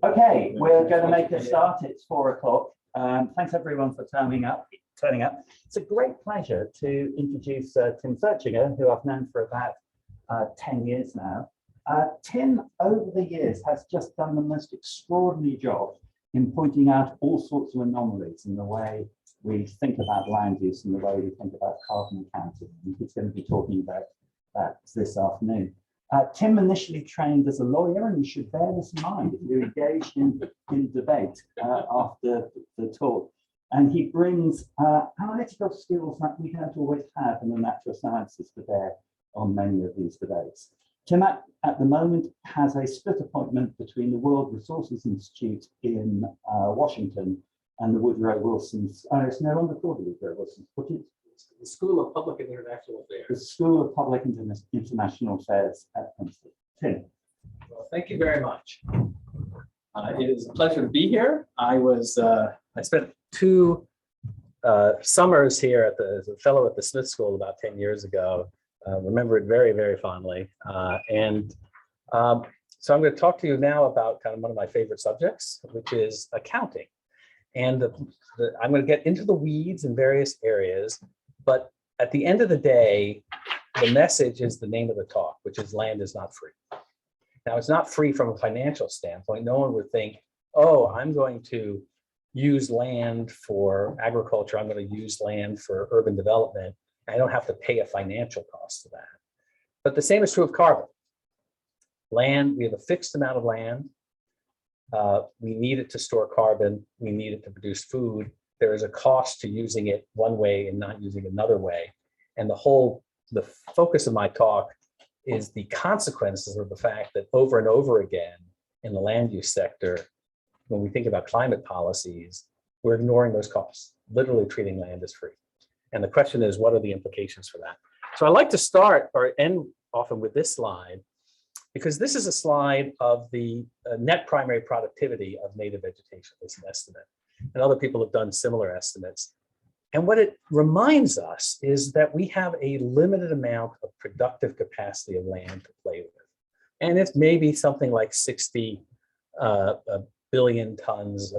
Okay, we're going to make a start. It's 4 o'clock. Thanks everyone for turning up. It's a great pleasure to introduce Tim Searchinger, who I've known for about 10 years now. Tim, over the years, has just done the most extraordinary job in pointing out all sorts of anomalies in the way we think about land use and the way we think about carbon accounting. And he's going to be talking about that this afternoon. Tim initially trained as a lawyer, and you should bear this in mind if you're engaged in debate after the talk. And he brings analytical skills that we don't always have in the natural sciences to bear on many of these debates. Tim, at the moment, has a split appointment between the World Resources Institute in Washington and the Woodrow Wilson's, it's no longer called the Woodrow Wilson's, but it's the School of Public and International Affairs. The School of Public and International Affairs at Princeton. Tim. Well, thank you very much. It is a pleasure to be here. I spent 2 summers here as a fellow at the Smith School about 10 years ago. Remember it very, very fondly. So I'm going to talk to you now about kind of one of my favorite subjects, which is accounting. And I'm going to get into the weeds in various areas, but at the end of the day, the message is the name of the talk, which is land is not free. Now, it's not free from a financial standpoint. No one would think, oh, I'm going to use land for agriculture. I'm going to use land for urban development. I don't have to pay a financial cost to that. But the same is true of carbon. Land, we have a fixed amount of land. We need it to store carbon. We need it to produce food. There is a cost to using it one way and not using it another way. And the focus of my talk is the consequences of the fact that over and over again in the land use sector, when we think about climate policies, we're ignoring those costs, literally treating land as free. And the question is, what are the implications for that? So I like to start or end often with this slide, because this is a slide of the net primary productivity of native vegetation. It's an estimate. And other people have done similar estimates. And what it reminds us is that we have a limited amount of productive capacity of land to play with. And it's maybe something like 60 billion tons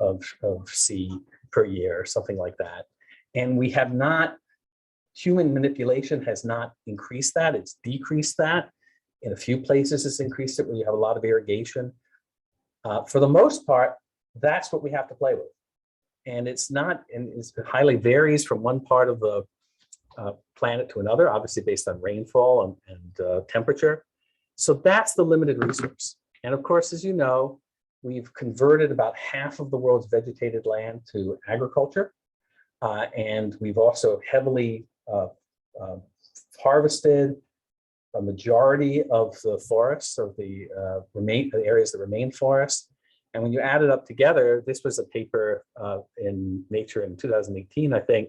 of seed per year, something like that. And we have not, human manipulation has not increased that, it's decreased that. In a few places it's increased it where you have a lot of irrigation. For the most part, that's what we have to play with. And it's not, and it highly varies from one part of the planet to another, obviously based on rainfall and temperature. So that's the limited resource. And of course, as you know, we've converted about half of the world's vegetated land to agriculture. And we've also heavily harvested a majority of the forests, of the areas that remain forests. And when you add it up together, this was a paper in Nature in 2018, I think,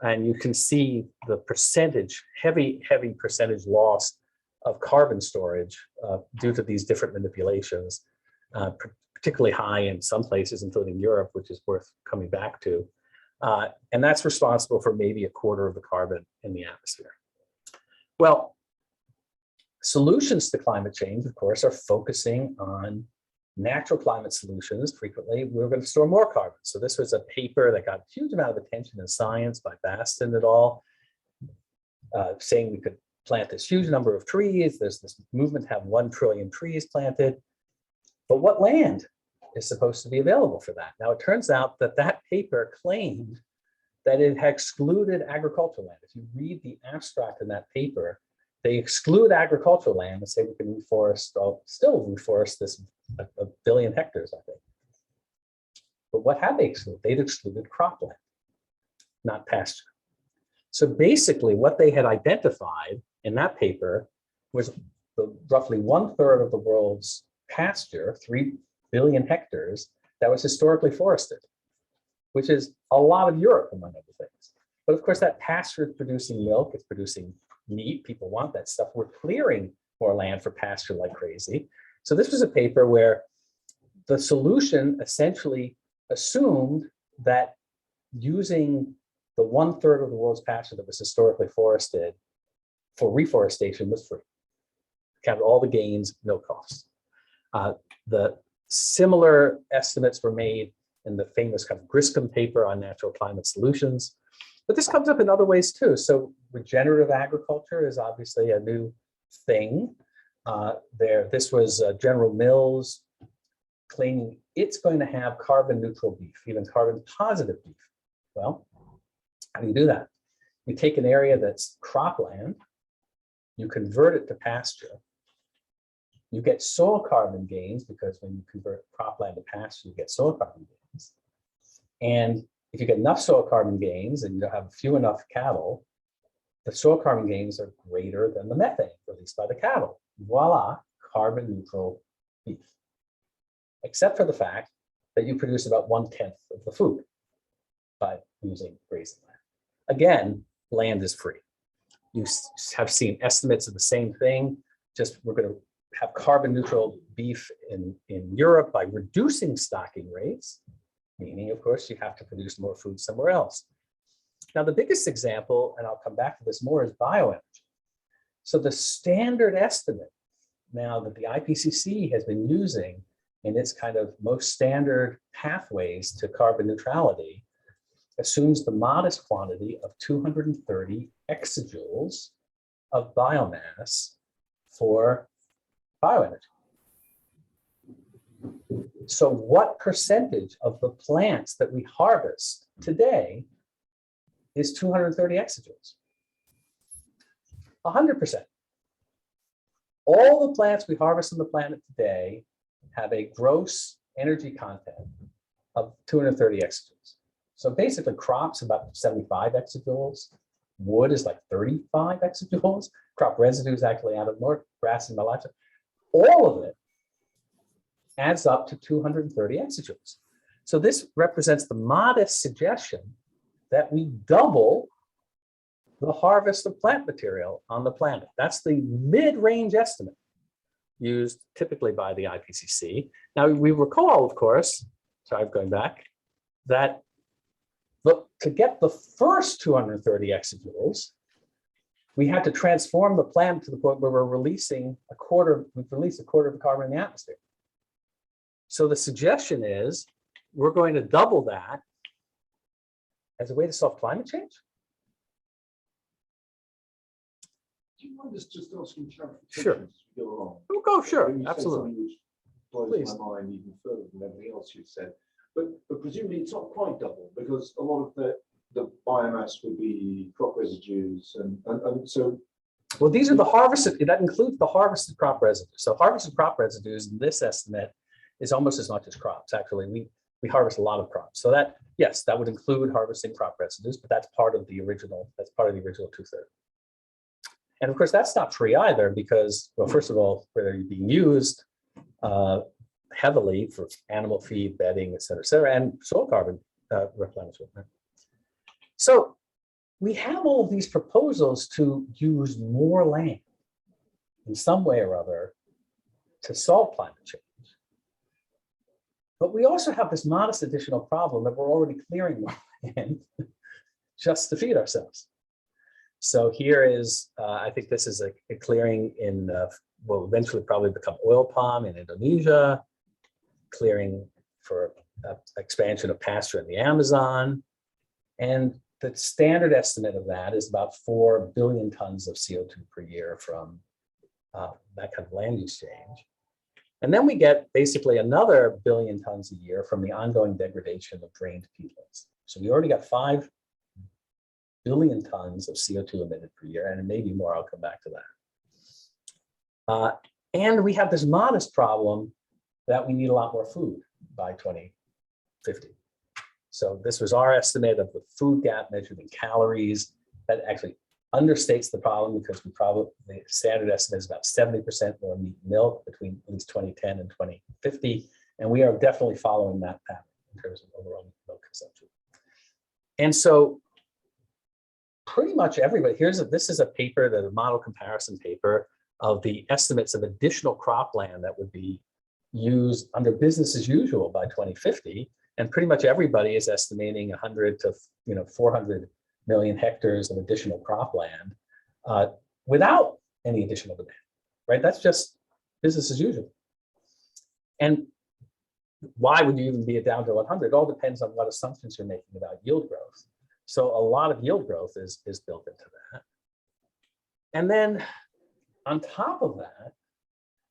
and you can see the percentage, heavy percentage loss of carbon storage due to these different manipulations, particularly high in some places, including Europe, which is worth coming back to. And that's responsible for maybe 1/4 of the carbon in the atmosphere. Well, solutions to climate change, of course, are focusing on natural climate solutions. Frequently, we're going to store more carbon. So this was a paper that got a huge amount of attention in Science by Baston et al., saying we could plant this huge number of trees. There's this movement to have 1 trillion trees planted. But what land is supposed to be available for that? Now, it turns out that that paper claimed that it had excluded agricultural land. If you read the abstract in that paper, they exclude agricultural land and say we can reforest, still reforest this 1 billion hectares, I think. But what had they excluded? They'd excluded cropland, not pasture. So basically what they had identified in that paper was the roughly 1/3 of the world's pasture, 3 billion hectares, that was historically forested, which is a lot of Europe, among other things. But of course, that pasture is producing milk, it's producing meat, people want that stuff. We're clearing more land for pasture like crazy. So this was a paper where the solution essentially assumed that using the 1/3 of the world's pasture that was historically forested for reforestation was free. Counted all the gains, no cost. The Similar estimates were made in the famous kind of Griscom paper on natural climate solutions. But this comes up in other ways too. So regenerative agriculture is obviously a new thing. This was General Mills claiming it's going to have carbon neutral beef, even carbon positive beef. Well, how do you do that? You take an area that's cropland, you convert it to pasture, you get soil carbon gains, because when you convert cropland to pasture, you get soil carbon gains. And if you get enough soil carbon gains and you have few enough cattle, the soil carbon gains are greater than the methane released by the cattle. Voila, carbon neutral beef. Except for the fact that you produce about 1/10 of the food by using grazing land. Again, land is free. You have seen estimates of the same thing, just we're going to have carbon neutral beef in Europe by reducing stocking rates, meaning, of course, you have to produce more food somewhere else. Now, the biggest example, and I'll come back to this more, is bioenergy. So the standard estimate now that the IPCC has been using in its kind of most standard pathways to carbon neutrality assumes the modest quantity of 230 exajoules of biomass for bioenergy. So what percentage of the plants that we harvest today is 230 exajoules? 100%. All the plants we harvest on the planet today have a gross energy content of 230 exajoules. So basically crops about 75 exajoules, wood is like 35 exajoules, crop residues actually added more, grass and malacha. All of it adds up to 230 exajoules. So this represents the modest suggestion that we double the harvest of plant material on the planet. That's the mid-range estimate used typically by the IPCC. Now we recall, of course, sorry, I'm going back, that to get the first 230 exajoules, we had to transform the planet to the point where we've released a quarter of the carbon in the atmosphere. So the suggestion is we're going to double that as a way to solve climate change. Do you mind us just asking clarification Sure. as we go along? Oh, go, sure, When you said absolutely. something which blows Please. my mind even further than everything else you've said. But presumably it's not quite double, because a lot of the biomass would be crop residues and so. Well, these are the harvested, that includes the harvested crop residues. So harvested crop residues in this estimate is almost as much as crops. Actually, we harvest a lot of crops. So that, yes, that would include harvesting crop residues, but that's part of the original 2/3. And of course, that's not free either, because, well, first of all, they're being used heavily for animal feed, bedding, et cetera, and soil carbon replenishment. So we have all of these proposals to use more land in some way or other to solve climate change. But we also have this modest additional problem that we're already clearing more land just to feed ourselves. So here is, I think this is a clearing in, will eventually probably become oil palm in Indonesia, clearing for expansion of pasture in the Amazon. And the standard estimate of that is about 4 billion tons of CO2 per year from that kind of land use change. And then we get basically another 1 billion tons a year from the ongoing degradation of drained peatlands. So we already got 5 billion tons of CO2 emitted per year, and maybe more, I'll come back to that. And we have this modest problem that we need a lot more food by 2050. So this was our estimate of the food gap measured in calories. That actually understates the problem, because the standard estimate is about 70% more meat and milk between at least 2010 and 2050. And we are definitely following that pattern in terms of overall milk consumption. And so pretty much everybody, this is a paper, the model comparison paper of the estimates of additional cropland that would be used under business as usual by 2050. And pretty much everybody is estimating 100 to 400 million hectares of additional cropland without any additional demand, right? That's just business as usual. And why would you even be down to 100? It all depends on what assumptions you're making about yield growth. So a lot of yield growth is built into that. And then on top of that,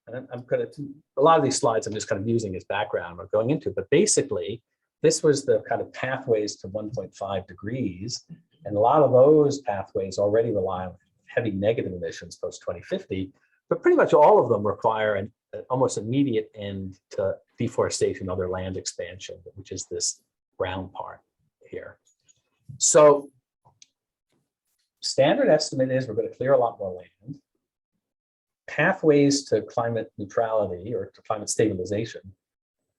and I'm going to, a lot of these slides I'm just kind of using as background or going into, but basically this was the kind of pathways to 1.5 degrees. And a lot of those pathways already rely on heavy negative emissions post 2050, but pretty much all of them require an almost immediate end to deforestation, other land expansion, which is this brown part here. So standard estimate is we're going to clear a lot more land. Pathways to climate neutrality or to climate stabilization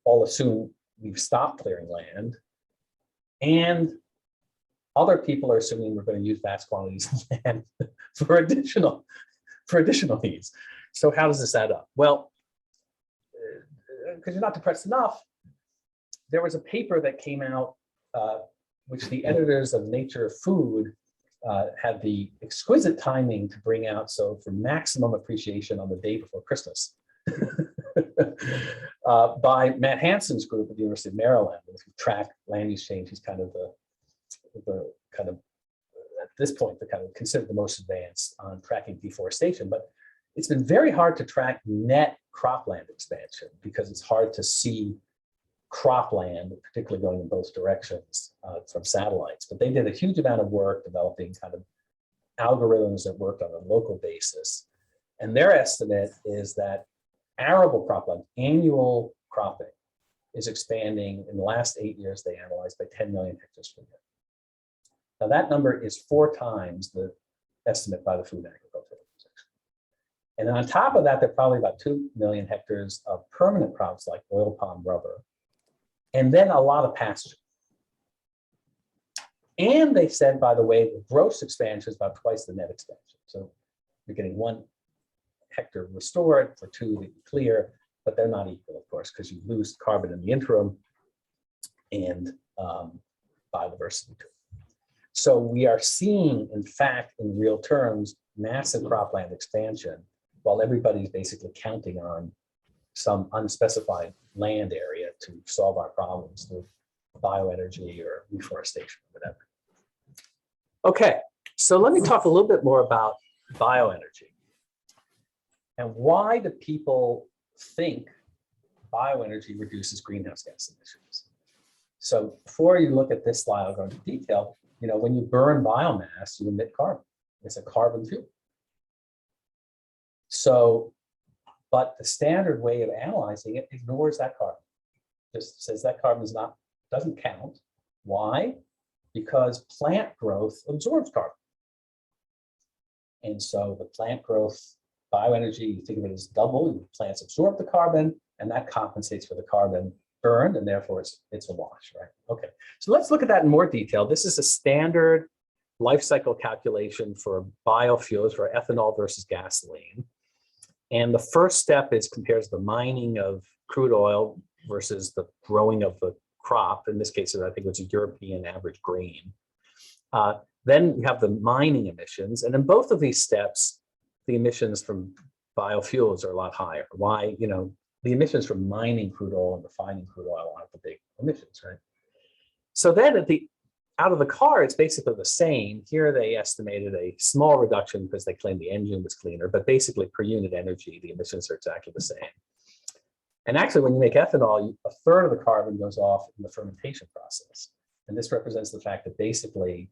all assume we've stopped clearing land. And other people are assuming we're going to use vast quantities of land for additional needs. So how does this add up? Well, because you're not depressed enough, there was a paper that came out, which the editors of Nature Food had the exquisite timing to bring out, so for maximum appreciation on the day before Christmas, by Matt Hansen's group at the University of Maryland. If you track land use change, he's kind of the kind of, at this point, the kind of considered the most advanced on tracking deforestation. But it's been very hard to track net cropland expansion because it's hard to see cropland, particularly going in both directions from satellites. But they did a huge amount of work developing kind of algorithms that worked on a local basis. And their estimate is that arable cropland, annual cropping, is expanding in the last 8 years they analyzed by 10 million hectares per year. Now that number is 4 times the estimate by the Food and Agriculture Organization. And then on top of that, there are probably about 2 million hectares of permanent crops like oil palm, rubber, and then a lot of pasture. And they said, by the way, the gross expansion is about twice the net expansion. So you're getting 1 hectare restored for 2 that you clear, but they're not equal, of course, because you lose carbon in the interim and biodiversity too. So we are seeing, in fact, in real terms, massive cropland expansion, while everybody's basically counting on some unspecified land area to solve our problems through bioenergy or reforestation, or whatever. Okay, so let me talk a little bit more about bioenergy. And why do people think bioenergy reduces greenhouse gas emissions? So before you look at this slide, I'll go into detail. You know, when you burn biomass, you emit carbon. It's a carbon fuel. So, but the standard way of analyzing it ignores that carbon. Just says that carbon doesn't count. Why? Because plant growth absorbs carbon. And so the plant growth bioenergy, you think of it as double. Plants absorb the carbon, and that compensates for the carbon burned, and therefore it's a wash, right? Okay, so let's look at that in more detail. This is a standard life cycle calculation for biofuels for ethanol versus gasoline. And the first step is compares the mining of crude oil versus the growing of the crop. In this case, I think it was a European average grain. Then you have the mining emissions. And in both of these steps, the emissions from biofuels are a lot higher. Why? You know, the emissions from mining crude oil and refining crude oil aren't the big emissions, right? So then out of the car, it's basically the same. Here they estimated a small reduction because they claimed the engine was cleaner, but basically per unit energy, the emissions are exactly the same. And actually, when you make ethanol, a third of the carbon goes off in the fermentation process. And this represents the fact that basically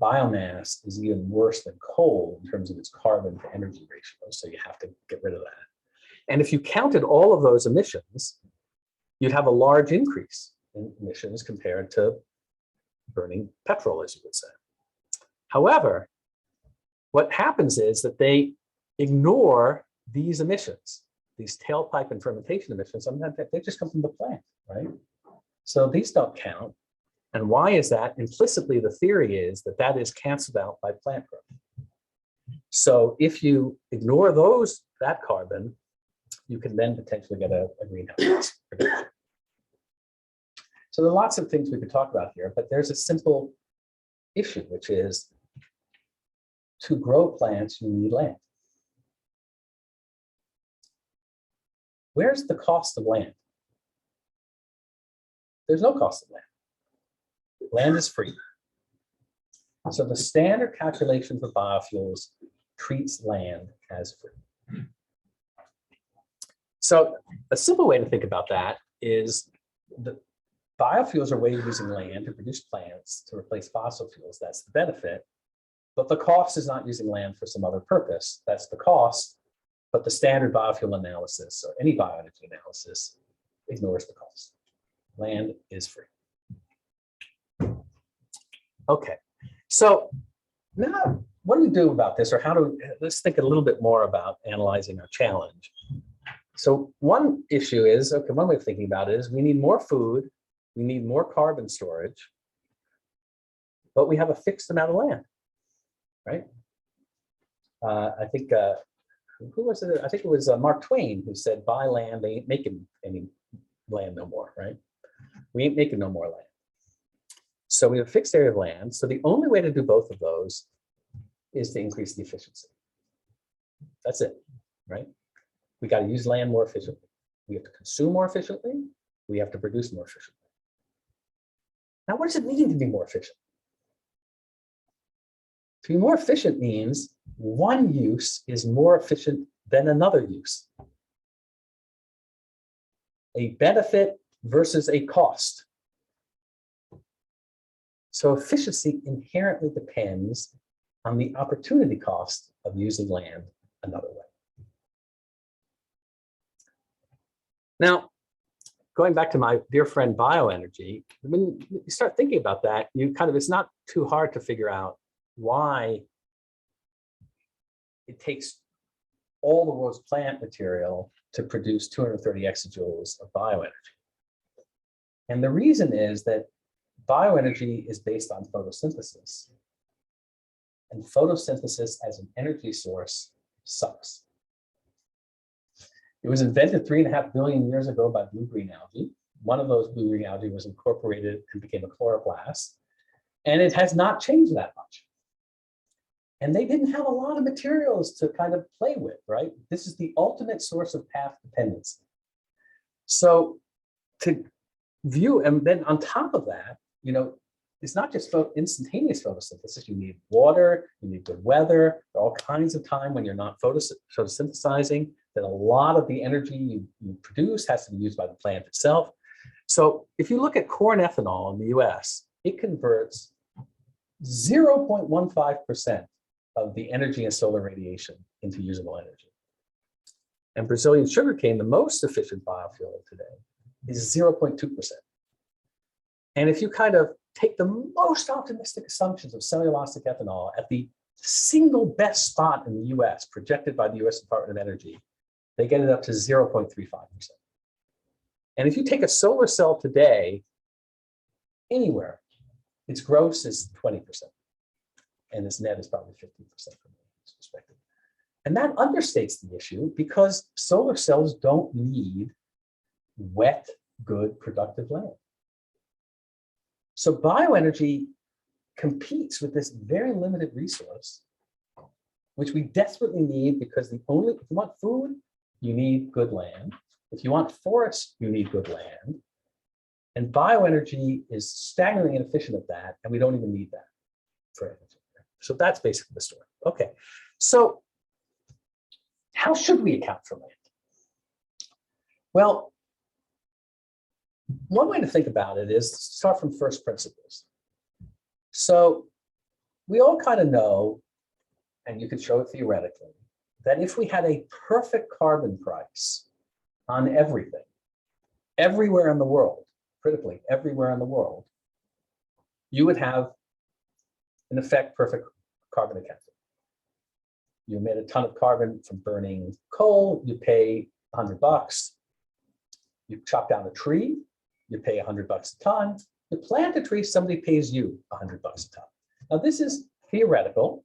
biomass is even worse than coal in terms of its carbon to energy ratio. So you have to get rid of that. And if you counted all of those emissions, you'd have a large increase in emissions compared to burning petrol, as you would say. However, what happens is that they ignore these emissions, these tailpipe and fermentation emissions. Sometimes they just come from the plant, right? So these don't count. And why is that? Implicitly, the theory is that that is canceled out by plant growth. So if you ignore that carbon, you can then potentially get a greenhouse gas reduction. So there are lots of things we could talk about here, but there's a simple issue, which is to grow plants, you need land. Where's the cost of land? there's no cost of land. Land is free. So the standard calculation for biofuels treats land as free. So a simple way to think about that is the biofuels are a way of using land to produce plants to replace fossil fuels. That's the benefit. But the cost is not using land for some other purpose. That's the cost. But the standard biofuel analysis or any bioenergy analysis ignores the cost. Land is free. Okay, so now what do we do about this, or let's think a little bit more about analyzing our challenge. So one issue is, okay, one way of thinking about it is we need more food, we need more carbon storage, but we have a fixed amount of land, right? I think, who was it? I think it was Mark Twain who said, buy land, they ain't making any land no more, right? We ain't making no more land. So we have a fixed area of land. So the only way to do both of those is to increase the efficiency. That's it, right? We got to use land more efficiently. We have to consume more efficiently. We have to produce more efficiently. Now, what does it mean to be more efficient? To be more efficient means one use is more efficient than another use. A benefit versus a cost. So efficiency inherently depends on the opportunity cost of using land another way. Now, going back to my dear friend bioenergy, when you start thinking about that, it's not too hard to figure out why it takes all the world's plant material to produce 230 exajoules of bioenergy. And the reason is that bioenergy is based on photosynthesis. And photosynthesis as an energy source sucks. It was invented 3.5 billion years ago by blue-green algae. One of those blue-green algae was incorporated and became a chloroplast. And it has not changed that much. And they didn't have a lot of materials to kind of play with, right? This is the ultimate source of path dependency. So to view, and then on top of that, it's not just instantaneous photosynthesis. You need water, you need good weather, all kinds of time when you're not photosynthesizing, that a lot of the energy you produce has to be used by the plant itself. So if you look at corn ethanol in the US, it converts 0.15% of the energy in solar radiation into usable energy. And Brazilian sugarcane, the most efficient biofuel today, is 0.2%. And if you kind of take the most optimistic assumptions of cellulosic ethanol at the single best spot in the US, projected by the US Department of Energy, they get it up to 0.35%. And if you take a solar cell today, anywhere, its gross is 20%. And its net is probably 15% from this perspective. And that understates the issue because solar cells don't need wet, good, productive land. So bioenergy competes with this very limited resource, which we desperately need because if you want food, you need good land. If you want forests, you need good land. And bioenergy is staggeringly inefficient at that, and we don't even need that for energy. So that's basically the story. Okay, so how should we account for land? Well, one way to think about it is to start from first principles. So we all kind of know, and you could show it theoretically, that if we had a perfect carbon price on everything, everywhere in the world, critically everywhere in the world, you would have, in effect, perfect carbon accounting. You emit a ton of carbon from burning coal, you pay $100. You chop down a tree, you pay $100 a ton. You plant a tree, somebody pays you $100 a ton. Now this is theoretical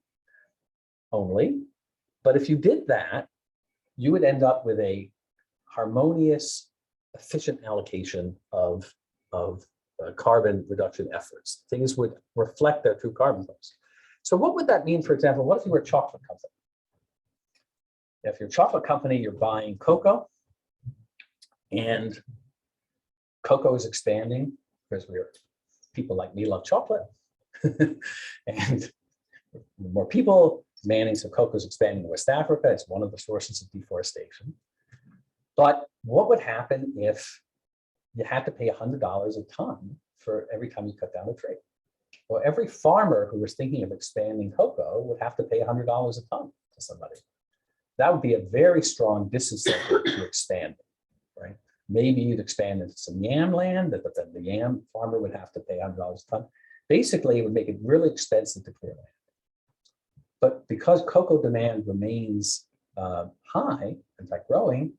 only, but if you did that, you would end up with a harmonious, efficient allocation of carbon reduction efforts. Things would reflect their true carbon price. So what would that mean, for example, what if you were a chocolate company? If you're a chocolate company, you're buying cocoa, and cocoa is expanding because people like me love chocolate, and more people demanding, so cocoa is expanding in West Africa. It's one of the sources of deforestation. But what would happen if you had to pay $100 a ton for every time you cut down a tree? Well, every farmer who was thinking of expanding cocoa would have to pay $100 a ton to somebody. That would be a very strong disincentive to expand, right? Maybe you'd expand into some yam land, but then the yam farmer would have to pay $100 a ton. Basically, it would make it really expensive to clear land. But because cocoa demand remains high, in fact growing,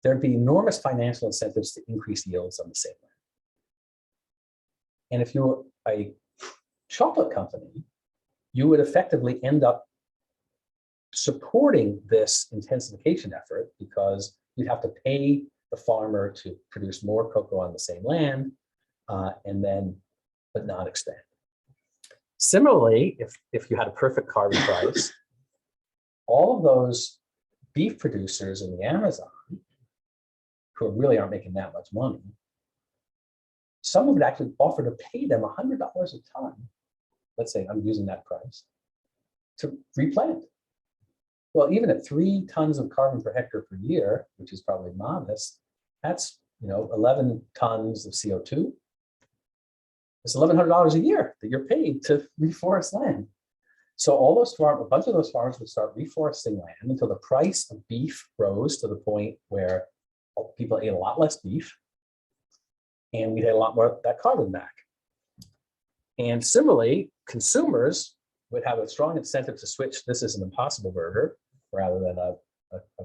there'd be enormous financial incentives to increase yields on the same land. And if you're a chocolate company, you would effectively end up supporting this intensification effort because you'd have to pay the farmer to produce more cocoa on the same land, but not expand. Similarly, if you had a perfect carbon price, all of those beef producers in the Amazon, who really aren't making that much money, someone would actually offer to pay them $100 a ton. Let's say I'm using that price to replant. Well, even at 3 tons of carbon per hectare per year, which is probably modest, that's 11 tons of CO2. It's $1,100 a year that you're paid to reforest land. So all those farmers, a bunch of those farmers would start reforesting land until the price of beef rose to the point where people ate a lot less beef, and we had a lot more of that carbon back. And similarly, consumers would have a strong incentive to switch. This is an Impossible Burger rather than a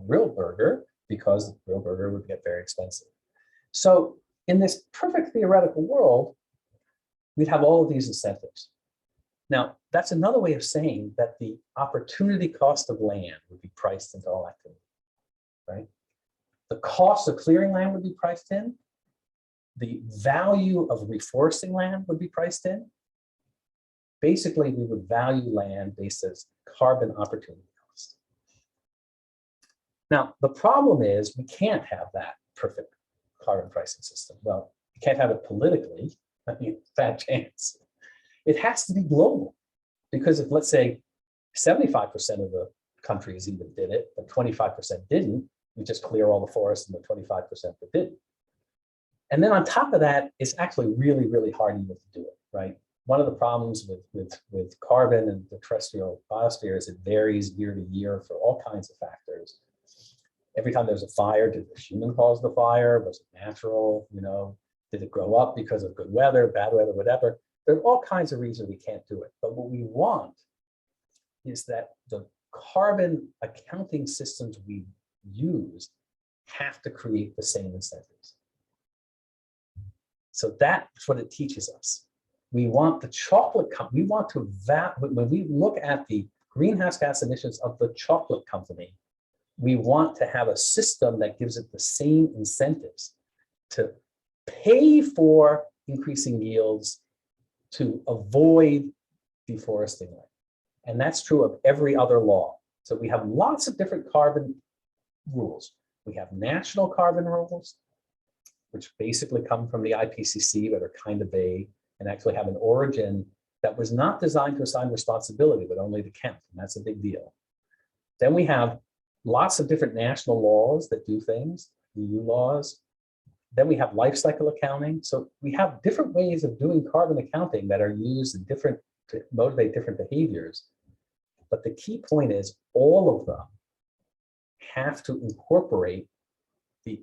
real burger, because the real burger would get very expensive. So in this perfect theoretical world, we'd have all of these incentives. Now, that's another way of saying that the opportunity cost of land would be priced into all activity, right? The cost of clearing land would be priced in. The value of reforesting land would be priced in. Basically, we would value land based as carbon opportunity cost. Now, the problem is we can't have that perfect carbon pricing system. Well, you can't have it politically. I mean, bad chance. It has to be global, because if, let's say, 75% of the countries even did it, but 25% didn't, we just clear all the forests and the 25% that didn't. And then on top of that, it's actually really, really hard even to do it, right? One of the problems with carbon and the terrestrial biosphere is it varies year to year for all kinds of factors. Every time there's a fire, did the human cause the fire? Was it natural? Did it grow up because of good weather, bad weather, whatever? There are all kinds of reasons we can't do it. But what we want is that the carbon accounting systems we use have to create the same incentives. So that's what it teaches us. We want the chocolate company, we want to, when we look at the greenhouse gas emissions of the chocolate company, we want to have a system that gives it the same incentives to pay for increasing yields, to avoid deforesting land. And that's true of every other law. So we have lots of different carbon rules. We have national carbon rules, which basically come from the IPCC, but are kind of vague and actually have an origin that was not designed to assign responsibility, but only to count, and that's a big deal. Then we have lots of different national laws that do things, EU laws. Then we have life cycle accounting. So we have different ways of doing carbon accounting that are used in to motivate different behaviors. But the key point is all of them have to incorporate the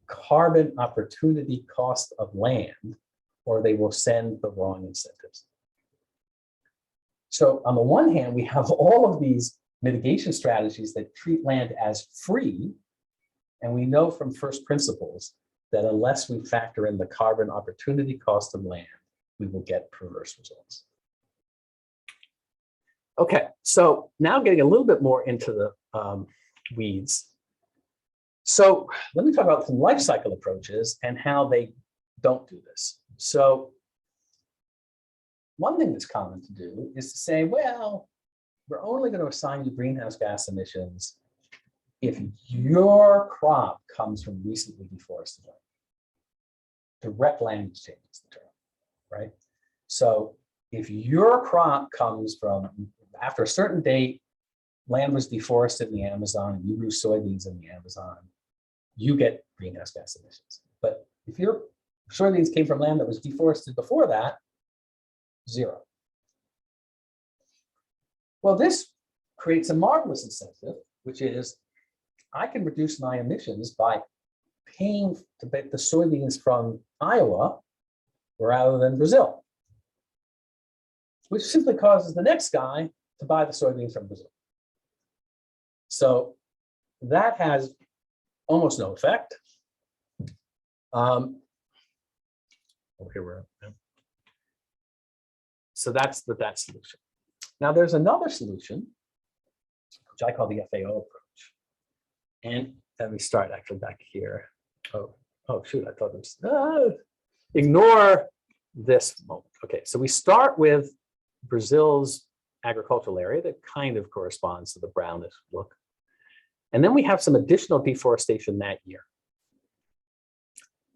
carbon opportunity cost of land, or they will send the wrong incentives. So on the one hand, we have all of these mitigation strategies that treat land as free. And we know from first principles that unless we factor in the carbon opportunity cost of land, we will get perverse results. Okay, so now getting a little bit more into the weeds. So let me talk about some life cycle approaches and how they don't do this. So one thing that's common to do is to say, well, we're only going to assign you greenhouse gas emissions if your crop comes from recently deforested land. Direct language changes the term. right? So if your crop comes from after a certain date, land was deforested in the Amazon, and you grew soybeans in the Amazon, you get greenhouse gas emissions. But if your soybeans came from land that was deforested before that, 0. Well, this creates a marvelous incentive, which is I can reduce my emissions by paying to get the soybeans from Iowa rather than Brazil, which simply causes the next guy to buy the soybeans from Brazil. So that has almost no effect. Here we're at. So that's that solution. Now there's another solution, which I call the FAO approach. And let me start actually back here. Oh shoot, I thought it was, ignore this moment. Okay, so we start with Brazil's agricultural area that kind of corresponds to the brownish look. And then we have some additional deforestation that year.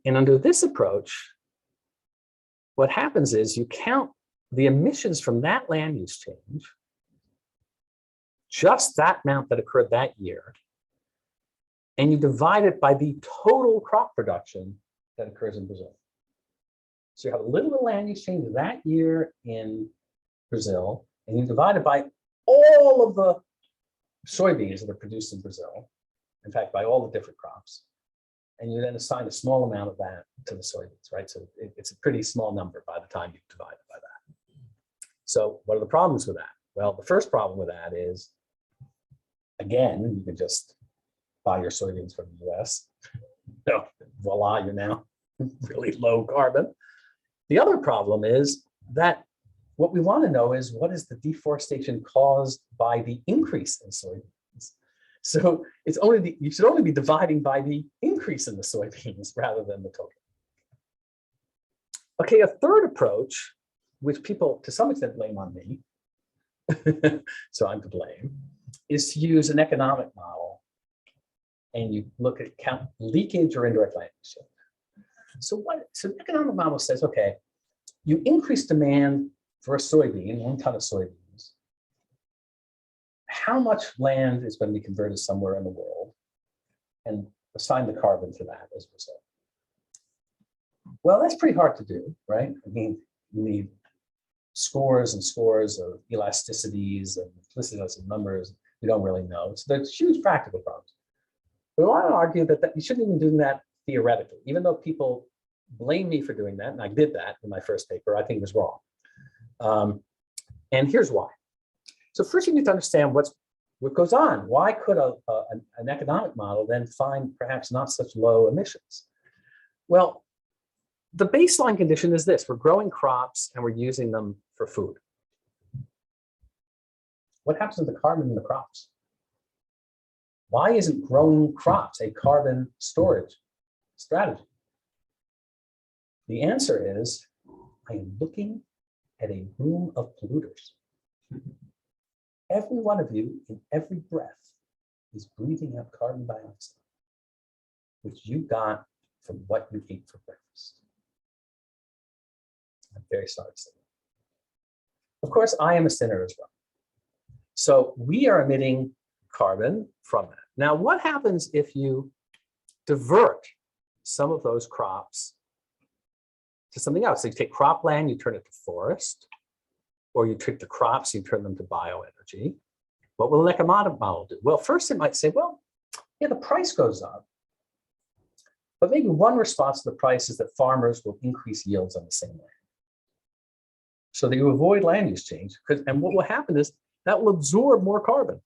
And under this approach, what happens is you count the emissions from that land use change, just that amount that occurred that year, and you divide it by the total crop production that occurs in Brazil. So you have a little bit of land use change that year in Brazil, and you divide it by all of the soybeans that are produced in Brazil, in fact, by all the different crops, and you then assign a small amount of that to the soybeans, right? So it's a pretty small number by the time you divide it by that. So what are the problems with that? Well, the first problem with that is, again, you can just buy your soybeans from the US. Voila, you're now really low carbon. The other problem is that what we want to know is what is the deforestation caused by the increase in soybeans? So it's only you should only be dividing by the increase in the soybeans rather than the total. Okay, a third approach, which people to some extent blame on me, so I'm to blame, is to use an economic model, and you look at count leakage or indirect language. So the economic model says, okay, you increase demand for a soybean, 1 ton of soybeans. How much land is going to be converted somewhere in the world, and assign the carbon to that as a result? Well, that's pretty hard to do, right? I mean, you need scores and scores of elasticities and implicit numbers we don't really know. So there's huge practical problems. We want to argue that you shouldn't even do that theoretically, even though people blame me for doing that, and I did that in my first paper. I think it was wrong. And here's why. So first you need to understand what goes on. Why could an economic model then find perhaps not such low emissions? Well, the baseline condition is this: we're growing crops and we're using them for food. What happens to the carbon in the crops? Why isn't growing crops a carbon storage strategy? The answer is, I am looking at a room of polluters. Every one of you in every breath is breathing out carbon dioxide, which you got from what you ate for breakfast. I'm very sorry to say that. Of course, I am a sinner as well. So we are emitting carbon from that. Now, what happens if you divert some of those crops to something else? So you take cropland, you turn it to forest, or you take the crops, you turn them to bioenergy. What will an economic model do? Well, first it might say, well, yeah, the price goes up, but maybe one response to the price is that farmers will increase yields on the same land, so that you avoid land use change. And what will happen is that will absorb more carbon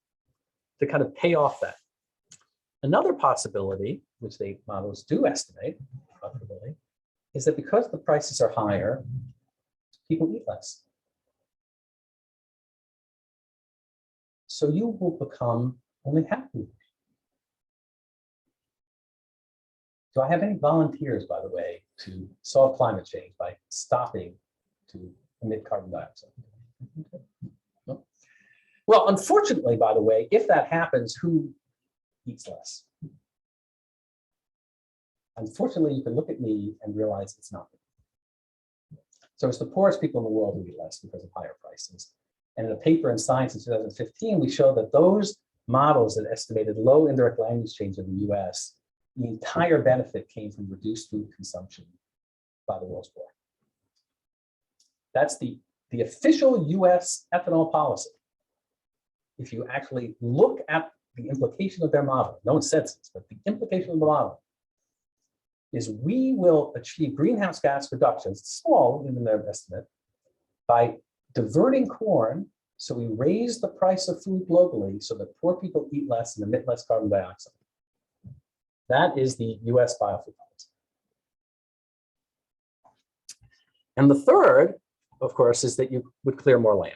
to kind of pay off that. Another possibility, which the models do estimate, profitability, is that because the prices are higher, people eat less. So you will become only happy. Do I have any volunteers, by the way, to solve climate change by stopping to emit carbon dioxide? No? Well, unfortunately, by the way, if that happens, who eats less? Unfortunately, you can look at me and realize it's not me. So it's the poorest people in the world who eat less because of higher prices. And in a paper in Science in 2015, we showed that those models that estimated low indirect land use change in the US, the entire benefit came from reduced food consumption by the world's poor. That's the official US ethanol policy. If you actually look at the implication of their model, no one said this, but the implication of the model is we will achieve greenhouse gas reductions, small in their estimate, by diverting corn. So we raise the price of food globally so that poor people eat less and emit less carbon dioxide. That is the US biofuel policy. And the third, of course, is that you would clear more land,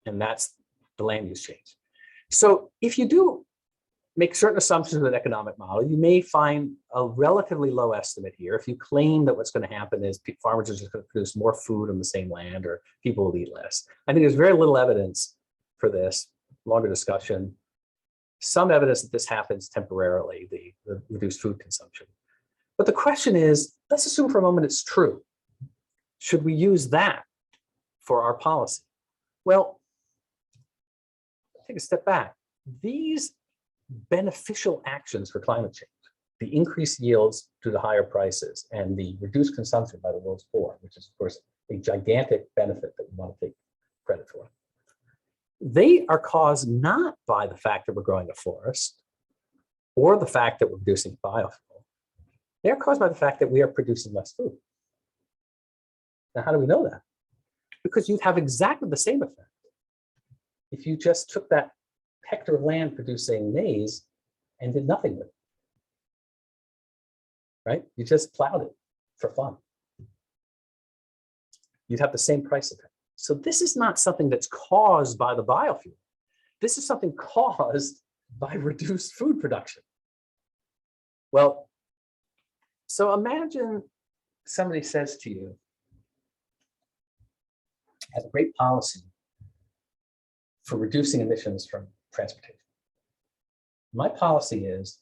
and that's the land use change. So if you do make certain assumptions in an economic model, you may find a relatively low estimate here. If you claim that what's going to happen is farmers are just going to produce more food on the same land, or people will eat less. I think there's very little evidence for this, longer discussion. Some evidence that this happens temporarily, the reduced food consumption. But the question is, let's assume for a moment it's true. Should we use that for our policy? Well, take a step back. These beneficial actions for climate change, the increased yields due to higher prices and the reduced consumption by the world's poor, which is of course a gigantic benefit that we want to take credit for. They are caused not by the fact that we're growing a forest or the fact that we're producing biofuel. They're caused by the fact that we are producing less food. Now, how do we know that? Because you'd have exactly the same effect if you just took that hectare of land producing maize and did nothing with it, right? You just plowed it for fun. You'd have the same price effect. So this is not something that's caused by the biofuel. This is something caused by reduced food production. Well, so imagine somebody says to you, I have a great policy for reducing emissions from transportation. My policy is,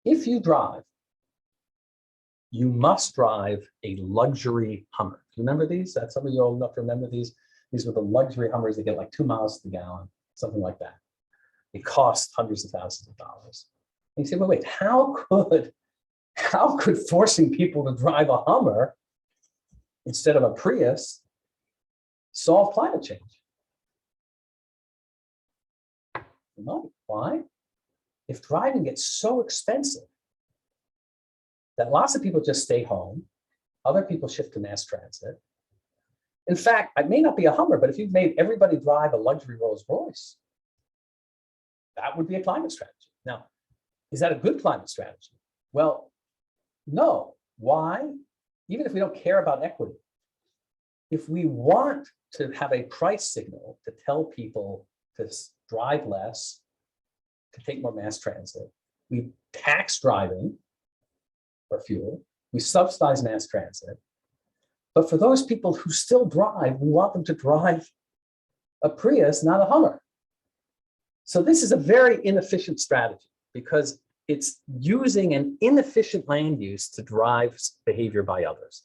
if you drive, you must drive a luxury Hummer. Do you remember these? That's some of you old enough to remember these. These were the luxury Hummers that get like 2 miles to the gallon, something like that. It costs hundreds of thousands of dollars. And you say, wait, how could forcing people to drive a Hummer instead of a Prius solve climate change? No. Why? If driving gets so expensive that lots of people just stay home, other people shift to mass transit. In fact, it may not be a Hummer, but if you've made everybody drive a luxury Rolls Royce, that would be a climate strategy. Now, is that a good climate strategy? Well, no. Why? Even if we don't care about equity, if we want to have a price signal to tell people to drive less, to take more mass transit, we tax driving for fuel, we subsidize mass transit. But for those people who still drive, we want them to drive a Prius, not a Hummer. So this is a very inefficient strategy because it's using an inefficient land use to drive behavior by others.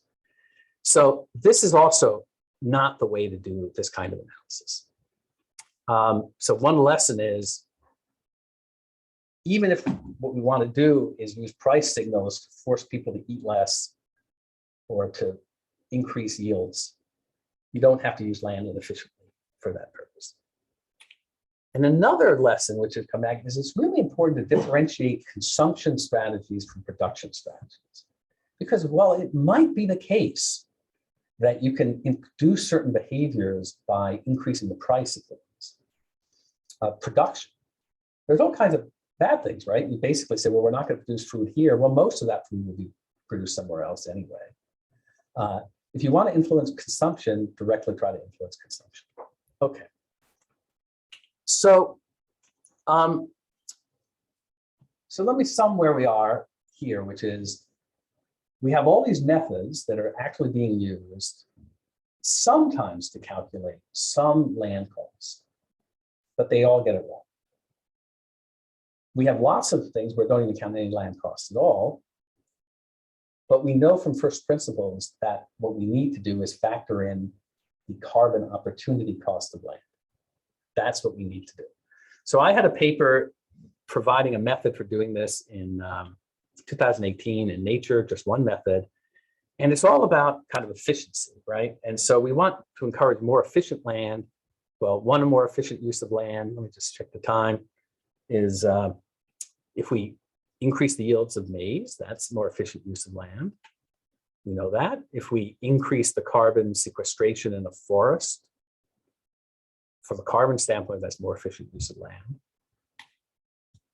So this is also not the way to do this kind of analysis. So one lesson is, even if what we want to do is use price signals to force people to eat less or to increase yields, you don't have to use land inefficiently for that purpose. And another lesson which has come back is it's really important to differentiate consumption strategies from production strategies. Because while it might be the case that you can induce certain behaviors by increasing the price of things, production, there's all kinds of bad things, right? You basically say, well, we're not going to produce food here. Well, most of that food will be produced somewhere else anyway. If you want to influence consumption, directly try to influence consumption. Okay. So, so let me sum where we are here, which is we have all these methods that are actually being used sometimes to calculate some land costs, but they all get it wrong. We have lots of things where we don't even count any land costs at all. But we know from first principles that what we need to do is factor in the carbon opportunity cost of land. That's what we need to do. So I had a paper providing a method for doing this in 2018 in Nature, just one method. And it's all about kind of efficiency, right? And so we want to encourage more efficient land. Well, one more efficient use of land, let me just check the time, is if we increase the yields of maize, that's more efficient use of land. We know that. If we increase the carbon sequestration in a forest, from a carbon standpoint, that's more efficient use of land.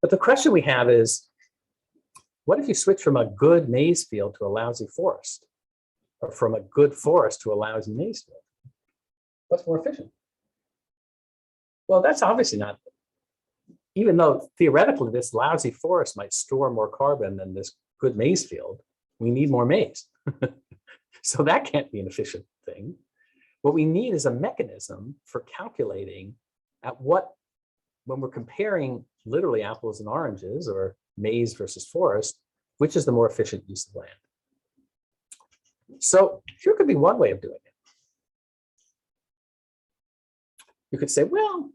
But the question we have is, what if you switch from a good maize field to a lousy forest? Or from a good forest to a lousy maize field? What's more efficient? Well, that's obviously not, even though theoretically this lousy forest might store more carbon than this good maize field, we need more maize. So that can't be an efficient thing. What we need is a mechanism for calculating at what, when we're comparing literally apples and oranges or maize versus forest, which is the more efficient use of land. So here could be one way of doing it. You could say, well,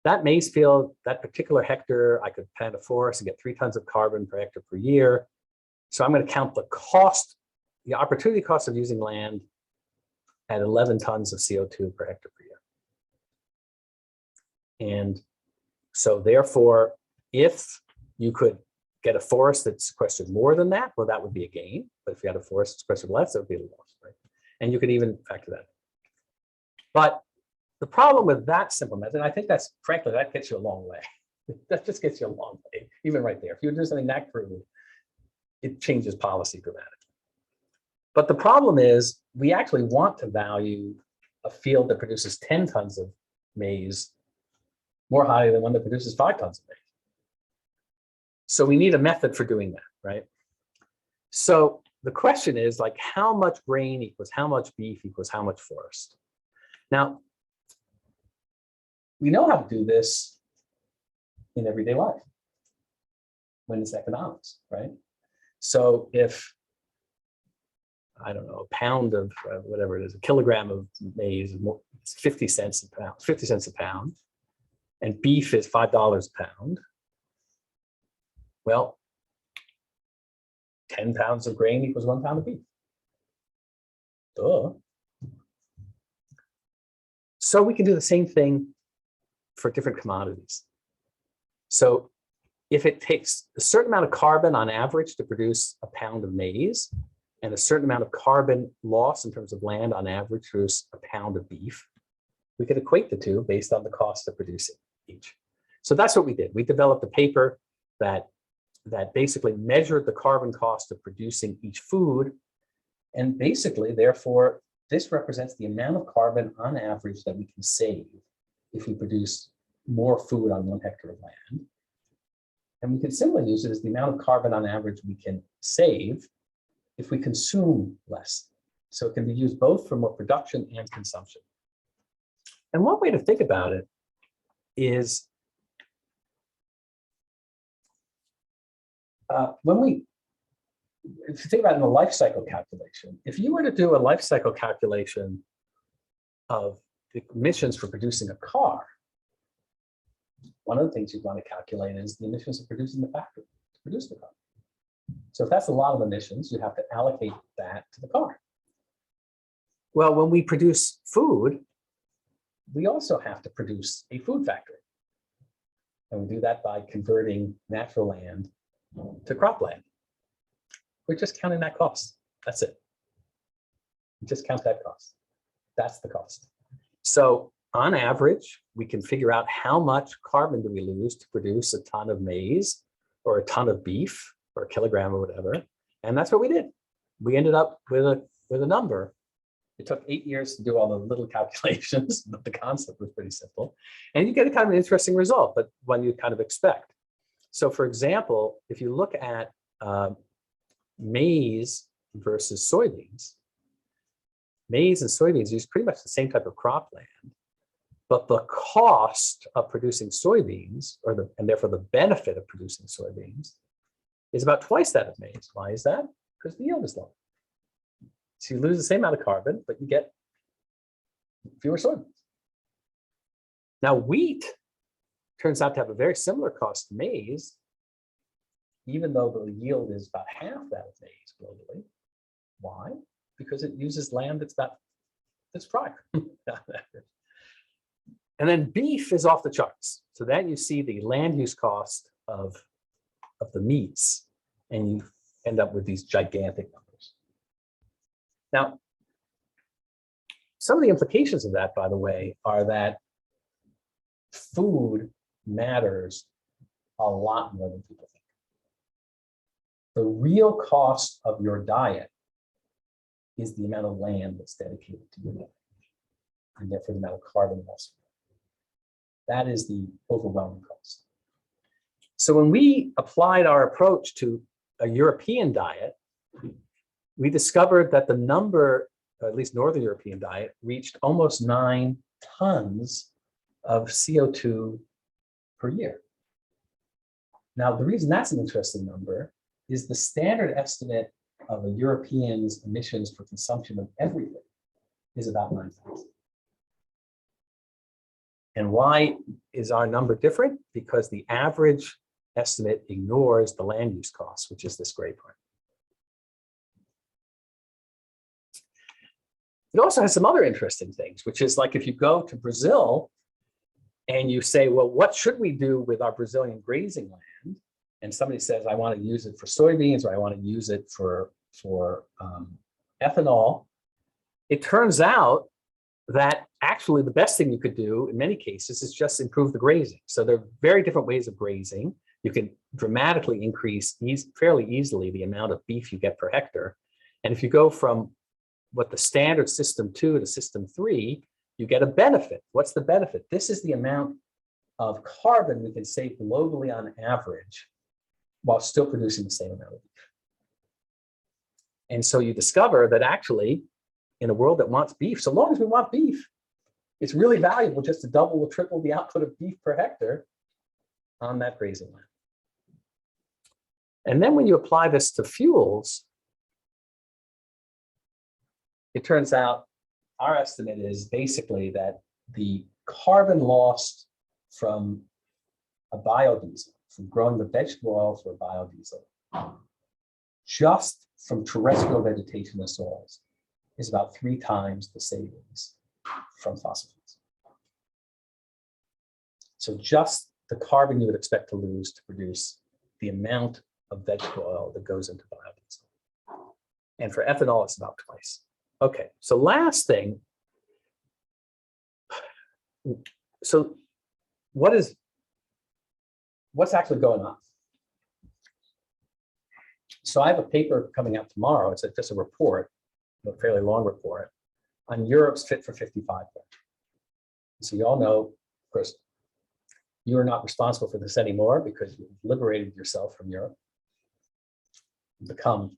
that maize field, that particular hectare, I could plant a forest and get 3 tons of carbon per hectare per year. So I'm going to count the cost, the opportunity cost of using land at 11 tons of CO2 per hectare per year. And so therefore, if you could get a forest that sequestered more than that, well, that would be a gain. But if you had a forest that sequestered less, that would be a loss, right? And you could even factor that in. But the problem with that simple method, and I think that's, frankly, that gets you a long way. That just gets you a long way, even right there. If you do something that crude, it changes policy dramatically. But the problem is, we actually want to value a field that produces 10 tons of maize more highly than one that produces 5 tons of maize. So we need a method for doing that, right? So the question is, like, how much grain equals how much beef equals how much forest? Now, we know how to do this in everyday life when it's economics, right? So if, I don't know, a pound of whatever it is, a kilogram of maize, it's 50 cents a pound, 50 cents a pound, and beef is $5 a pound. Well, 10 pounds of grain equals 1 pound of beef. Duh. So we can do the same thing for different commodities. So if it takes a certain amount of carbon on average to produce a pound of maize, and a certain amount of carbon loss in terms of land on average to produce a pound of beef, we could equate the two based on the cost of producing each. So that's what we did. We developed a paper that basically measured the carbon cost of producing each food. And basically, therefore, this represents the amount of carbon on average that we can save if we produce more food on 1 hectare of land. And we can similarly use it as the amount of carbon on average we can save if we consume less. So it can be used both for more production and consumption. And one way to think about it is if you think about it in a life cycle calculation, if you were to do a life cycle calculation of the emissions for producing a car, one of the things you'd want to calculate is the emissions of producing the factory to produce the car. So if that's a lot of emissions, you have to allocate that to the car. Well, when we produce food, we also have to produce a food factory. And we do that by converting natural land to cropland. We're just counting that cost. That's it. We just count that cost. That's the cost. So on average, we can figure out how much carbon do we lose to produce a ton of maize or a ton of beef or a kilogram or whatever. And that's what we did. We ended up with a number. It took 8 years to do all the little calculations, but the concept was pretty simple. And you get a kind of an interesting result, but one you kind of expect. So for example, if you look at maize versus soybeans, maize and soybeans use pretty much the same type of cropland, but the cost of producing soybeans, and therefore the benefit of producing soybeans, is about twice that of maize. Why is that? because the yield is low. So you lose the same amount of carbon, but you get fewer soybeans. Now, wheat turns out to have a very similar cost to maize, even though the yield is about half that of maize globally. Why? Because it uses land that's drier. And then beef is off the charts. So then you see the land use cost of the meats, and you end up with these gigantic numbers. Now, some of the implications of that, by the way, are that food matters a lot more than people think. The real cost of your diet is the amount of land that's dedicated to your diet, and therefore the amount of carbon loss. That is the overwhelming cost. So when we applied our approach to a European diet, we discovered that the number, at least Northern European diet, reached almost 9 tons of CO2 per year. Now, the reason that's an interesting number is the standard estimate of a European's emissions for consumption of everything is about 9,000. And why is our number different? Because the average estimate ignores the land use costs, which is this gray part. It also has some other interesting things, which is like if you go to Brazil and you say, well, what should we do with our Brazilian grazing land? And somebody says, I want to use it for soybeans, or I want to use it for ethanol. It turns out that actually the best thing you could do in many cases is just improve the grazing. So there are very different ways of grazing. You can dramatically increase fairly easily the amount of beef you get per hectare. And if you go from what the standard system 2 to system 3, you get a benefit. What's the benefit? This is the amount of carbon we can save globally on average while still producing the same amount of beef. And so you discover that actually, in a world that wants beef, so long as we want beef, it's really valuable just to double or triple the output of beef per hectare on that grazing land. And then when you apply this to fuels, it turns out our estimate is basically that the carbon lost from a biodiesel, from growing the vegetable oil for a biodiesel, just from terrestrial vegetation and soils, is about 3 times the savings from fossil fuels. So just the carbon you would expect to lose to produce the amount of vegetable oil that goes into biodiesel. And for ethanol, it's about twice. Okay, so last thing. So what's actually going on? So I have a paper coming out tomorrow. It's just a report, a fairly long report, on Europe's Fit for 55 plan. So you all know, of course, you are not responsible for this anymore because you've liberated yourself from Europe, become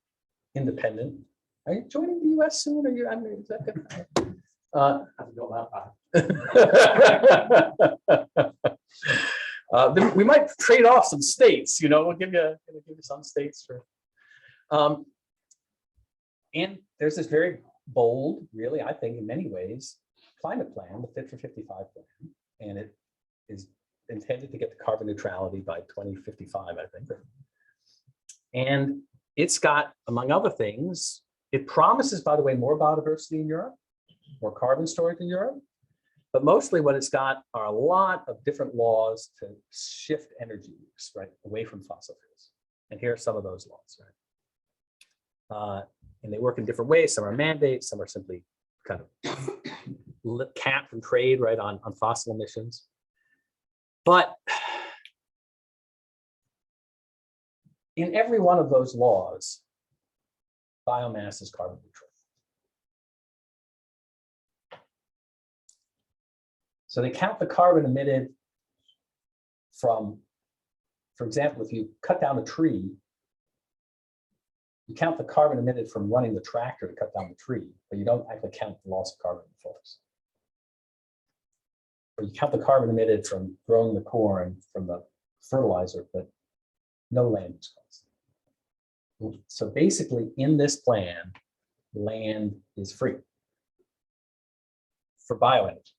independent. Are you joining the US soon? Are you? I mean, is that good? Haven't got that back. We might trade off some states. You know, we'll give you some states for. And there's this very bold, really, I think, in many ways, climate plan, the Fit for 55 plan, and it is intended to get to carbon neutrality by 2055, I think. And it's got, among other things, it promises, by the way, more biodiversity in Europe, more carbon storage in Europe, but mostly what it's got are a lot of different laws to shift energy use, right, away from fossil fuels. And here are some of those laws, right? And they work in different ways. Some are mandates, some are simply kind of cap and trade, right, on fossil emissions. But in every one of those laws, biomass is carbon neutral. So they count the carbon emitted from, for example, if you cut down a tree, you count the carbon emitted from running the tractor to cut down the tree, but you don't actually count the loss of carbon in the forest. Or you count the carbon emitted from growing the corn from the fertilizer, but no land use costs. So basically, in this plan, land is free for bioenergy.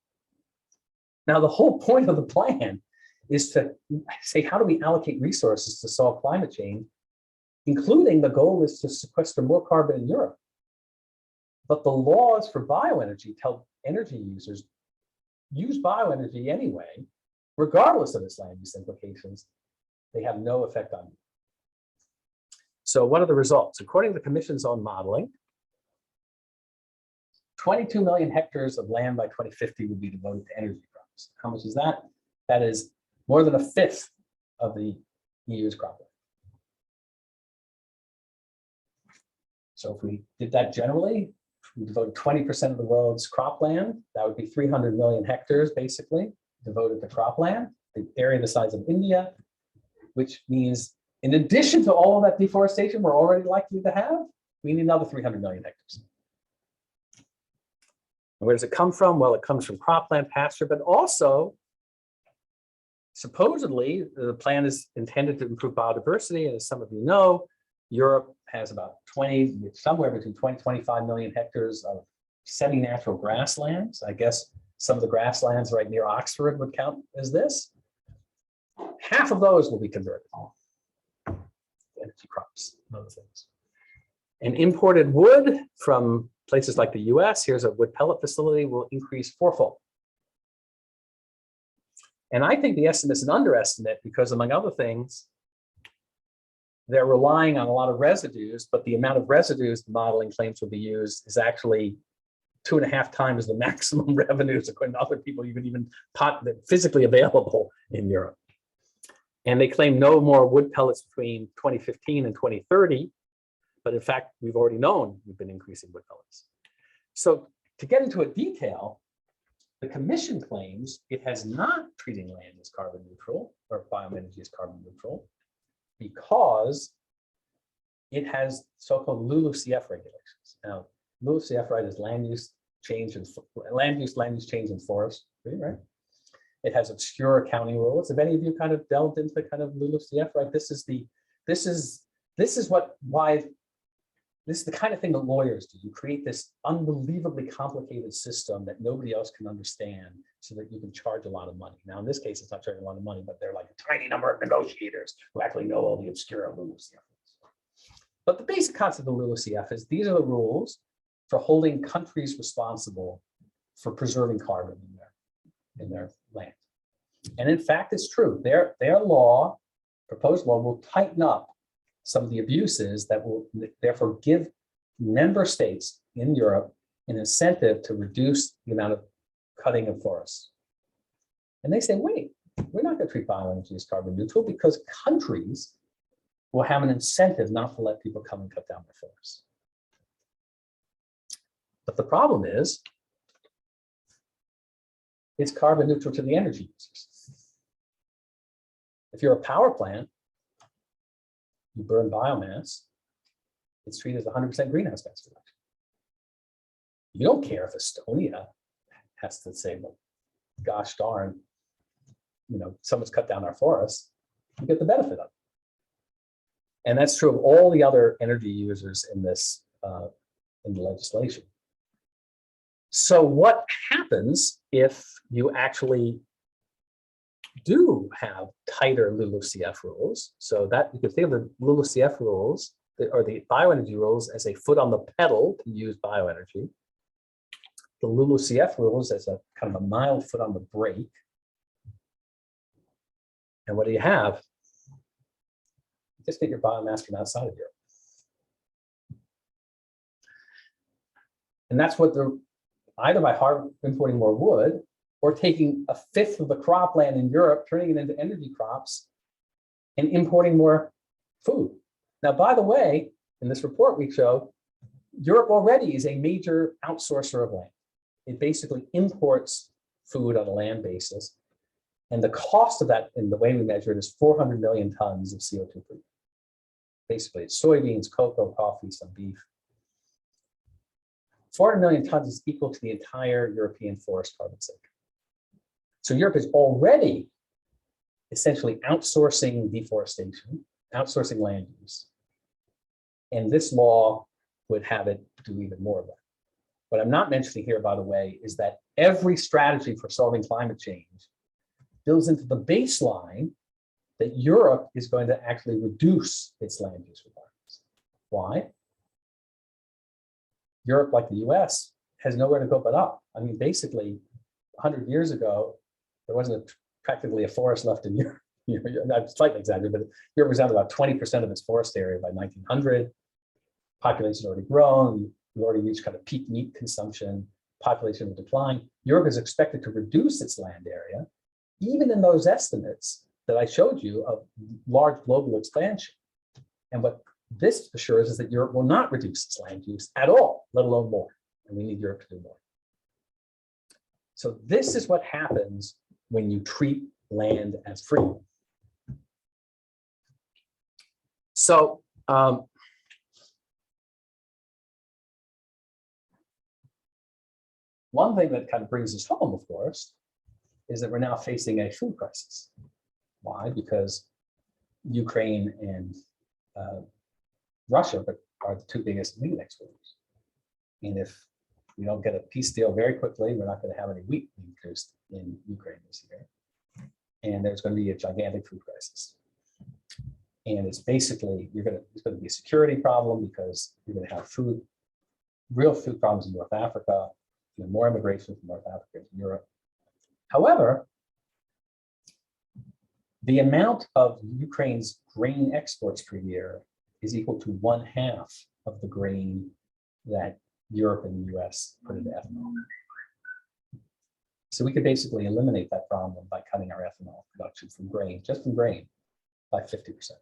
Now, the whole point of the plan is to say, how do we allocate resources to solve climate change, including the goal is to sequester more carbon in Europe. But the laws for bioenergy tell energy users, use bioenergy anyway, regardless of its land use implications. They have no effect on you. So what are the results? According to the Commission's own modeling, 22 million hectares of land by 2050 will be devoted to energy crops. How much is that? That is more than a fifth of the EU's cropland. So if we did that generally, we devoted 20% of the world's cropland, that would be 300 million hectares, basically, devoted to cropland, the area the size of India, which means in addition to all of that deforestation we're already likely to have, we need another 300 million hectares. And where does it come from? Well, it comes from cropland, pasture, but also, supposedly, the plan is intended to improve biodiversity. And as some of you know, Europe has about somewhere between 20 and 25 million hectares of semi-natural grasslands. I guess some of the grasslands right near Oxford would count as this. Half of those will be converted to energy crops and other things. And imported wood from places like the US, here's a wood pellet facility, will increase fourfold. And I think the estimate is an underestimate because, among other things, they're relying on a lot of residues, but the amount of residues the modeling claims will be used is actually 2.5 times the maximum revenues, according to other people, even physically available in Europe. And they claim no more wood pellets between 2015 and 2030. But in fact, we've already known we've been increasing wood pellets. So to get into a detail, the Commission claims it has not treating land as carbon neutral or bioenergy as carbon neutral because it has so-called LULUCF regulations. Now, LULUCF, right, is land use change and forestry, right? It has obscure accounting rules. Have any of you kind of delved into the kind of LULUCF, right? This is the kind of thing that lawyers do. You create this unbelievably complicated system that nobody else can understand so that you can charge a lot of money. Now, in this case, it's not charging a lot of money, but they're like a tiny number of negotiators who actually know all the obscure LULUCF rules. But the basic concept of LULUCF is these are the rules for holding countries responsible for preserving carbon in their land. And in fact, it's true. Their proposed law will tighten up some of the abuses that will therefore give member states in Europe an incentive to reduce the amount of cutting of forests. And they say, wait, we're not going to treat bioenergy as carbon neutral because countries will have an incentive not to let people come and cut down their forests. But the problem is, it's carbon neutral to the energy users. If you're a power plant, you burn biomass, it's treated as 100% greenhouse gas reduction. You don't care if Estonia has to say, well, gosh darn, someone's cut down our forests, you get the benefit of it. And that's true of all the other energy users in this, in the legislation. So what happens if you actually do have tighter LULUCF rules? So that you can think of the LULUCF rules or the bioenergy rules as a foot on the pedal to use bioenergy. The LULUCF rules as a kind of a mild foot on the brake. And what do you have? You just get your biomass from outside of Europe. And that's what either by importing more wood or taking a fifth of the cropland in Europe, turning it into energy crops, and importing more food. Now, by the way, in this report we show, Europe already is a major outsourcer of land. It basically imports food on a land basis. And the cost of that, in the way we measure it, is 400 million tons of CO2 per year. Basically, it's soybeans, cocoa, coffee, some beef. 400 million tons is equal to the entire European forest carbon sink. So Europe is already essentially outsourcing deforestation, outsourcing land use. And this law would have it do even more of that. What I'm not mentioning here, by the way, is that every strategy for solving climate change builds into the baseline that Europe is going to actually reduce its land use requirements. Why? Europe, like the US, has nowhere to go but up. I mean, basically, 100 years ago, there wasn't practically a forest left in Europe. I'm slightly exaggerated, but Europe was down to about 20% of its forest area by 1900. Population had already grown. We already reached kind of peak meat consumption. Population will decline. Europe is expected to reduce its land area, even in those estimates that I showed you of large global expansion. And what this assures is that Europe will not reduce its land use at all, let alone more. And we need Europe to do more. So this is what happens when you treat land as free. So one thing that kind of brings us home, of course, is that we're now facing a food crisis. Why? Because Ukraine and Russia are the two biggest wheat exporters. And if we don't get a peace deal very quickly, we're not going to have any wheat being produced in Ukraine this year. And there's going to be a gigantic food crisis. And it's basically, it's going to be a security problem because you're going to have real food problems in North Africa, more immigration from North Africa to Europe. However, the amount of Ukraine's grain exports per year is equal to 1/2 of the grain that Europe and the US put into ethanol. So we could basically eliminate that problem by cutting our ethanol production from grain, just from grain, by 50%.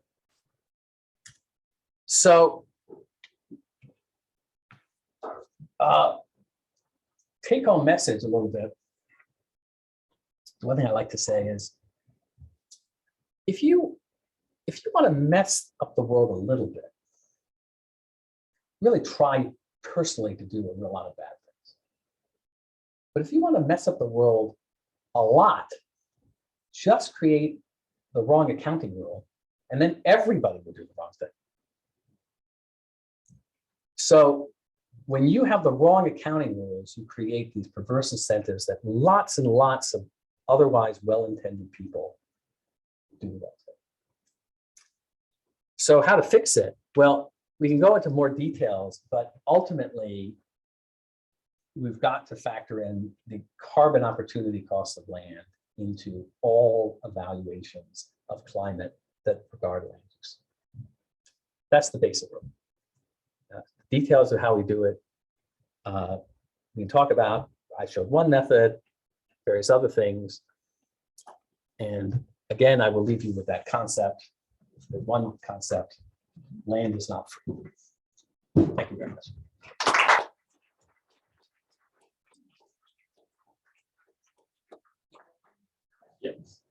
So take home message a little bit. One thing I like to say is, if you want to mess up the world a little bit, really try personally to do a lot of bad things. But if you want to mess up the world a lot, just create the wrong accounting rule, and then everybody will do the wrong thing. So when you have the wrong accounting rules, you create these perverse incentives that lots and lots of otherwise well-intended people do that thing. So how to fix it? Well, we can go into more details, but ultimately, we've got to factor in the carbon opportunity cost of land into all evaluations of climate that regard land use. That's the basic rule. Details of how we do it, we can talk about. I showed one method, various other things. And again, I will leave you with that concept, the one concept: land is not free. Thank you very much. Yes.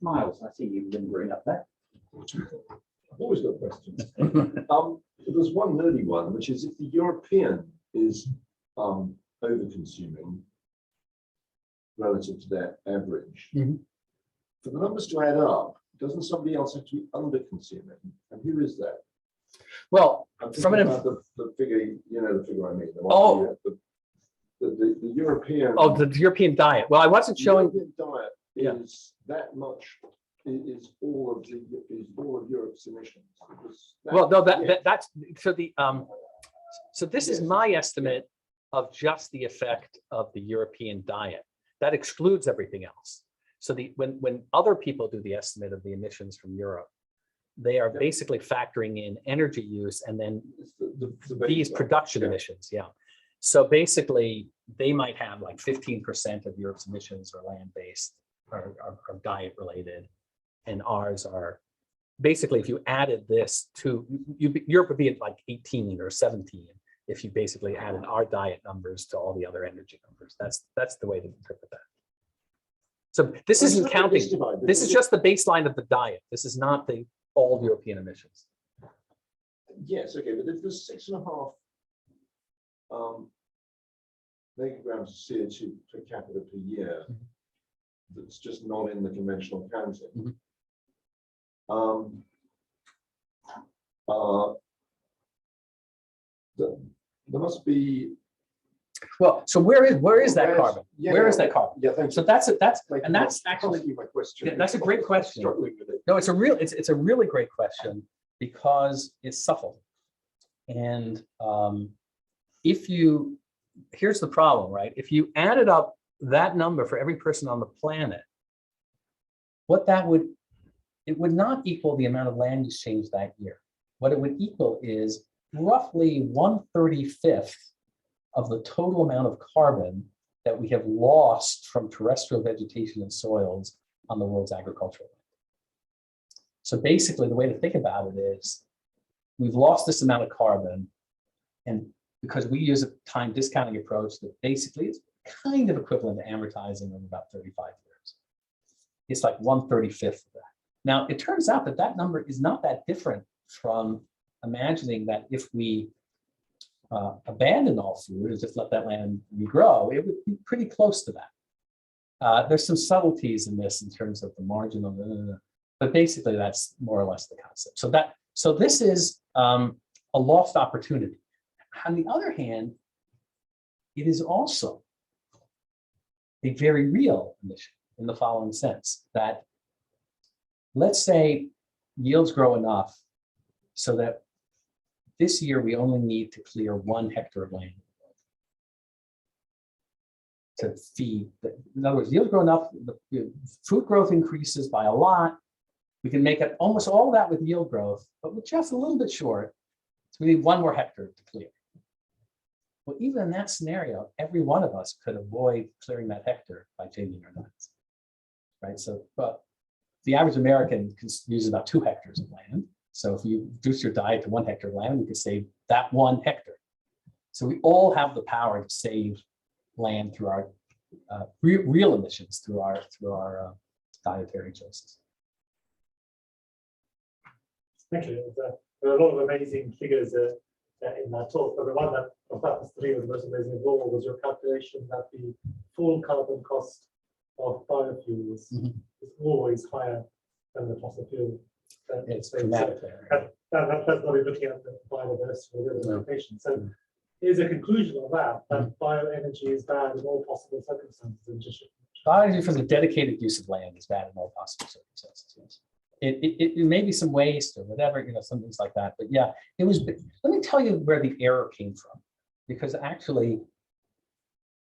Miles, I see you lingering up there. I've always got questions. There's one nerdy one, which is, if the European is over-consuming relative to their average, for the numbers to add up, doesn't somebody else have to be under-consuming? And who is that? Well, from the figure, the figure I mean. The European. Oh, the European diet. Well, I wasn't showing. The European diet is that much. Is all of Europe's emissions. Well, no, that's so the so this is my estimate of just the effect of the European diet. That excludes everything else. So when other people do the estimate of the emissions from Europe, they are basically factoring in energy use and then these production emissions. Yeah. So basically, they might have like 15% of Europe's emissions are land-based or diet related. And ours are basically, if you added this to Europe would be at like 18 or 17 if you basically added our diet numbers to all the other energy numbers. That's the way to interpret that. So this isn't counting. This is just the baseline of the diet. This is not the all European emissions. Yes, okay, but if there's 6.5 megagrams of CO2 per capita per year, that's just not in the conventional counting. There must be. Well, so where is that carbon? Yeah, Where is that carbon? Yeah, thank you. So that's Thank and you. that's actually, Asking my question. yeah, that's a great question. Struggling with it. No, it's a really great question because it's subtle. And here's the problem, right? If you added up that number for every person on the planet, it would not equal the amount of land use change that year. What it would equal is roughly 1/35 of the total amount of carbon that we have lost from terrestrial vegetation and soils on the world's agricultural land. So basically, the way to think about it is we've lost this amount of carbon, and because we use a time discounting approach that basically is kind of equivalent to amortizing over about 35 years. It's like 1/35 of that. Now, it turns out that that number is not that different from imagining that if we abandon all food and just let that land regrow, it would be pretty close to that. There's some subtleties in this in terms of the marginal, but basically that's more or less the concept. So this is a lost opportunity. On the other hand, it is also a very real emission in the following sense that, let's say yields grow enough so that this year we only need to clear 1 hectare of land to feed. In other words, yields grow enough, the food growth increases by a lot. We can make it almost all that with yield growth, but we're just a little bit short. So we need 1 more hectare to clear. Well, even in that scenario, every one of us could avoid clearing that hectare by changing our diets, right? So, but the average American uses about 2 hectares of land. So if you reduce your diet to 1 hectare of land, you could save that 1 hectare. So we all have the power to save land through our real emissions, through our dietary choices. Thank you. There are a lot of amazing figures in that talk, but the one that was the most amazing of all was your calculation that the full carbon cost of biofuels is always higher than the fossil fuel. It's dramatic. That's not even looking at the biodiversity or the other implications. So here's a conclusion of that bioenergy is bad in all possible circumstances. And just bioenergy for the dedicated use of land is bad in all possible circumstances. Yes. It may be some waste or whatever, some things like that. But yeah, it was. Let me tell you where the error came from, because actually,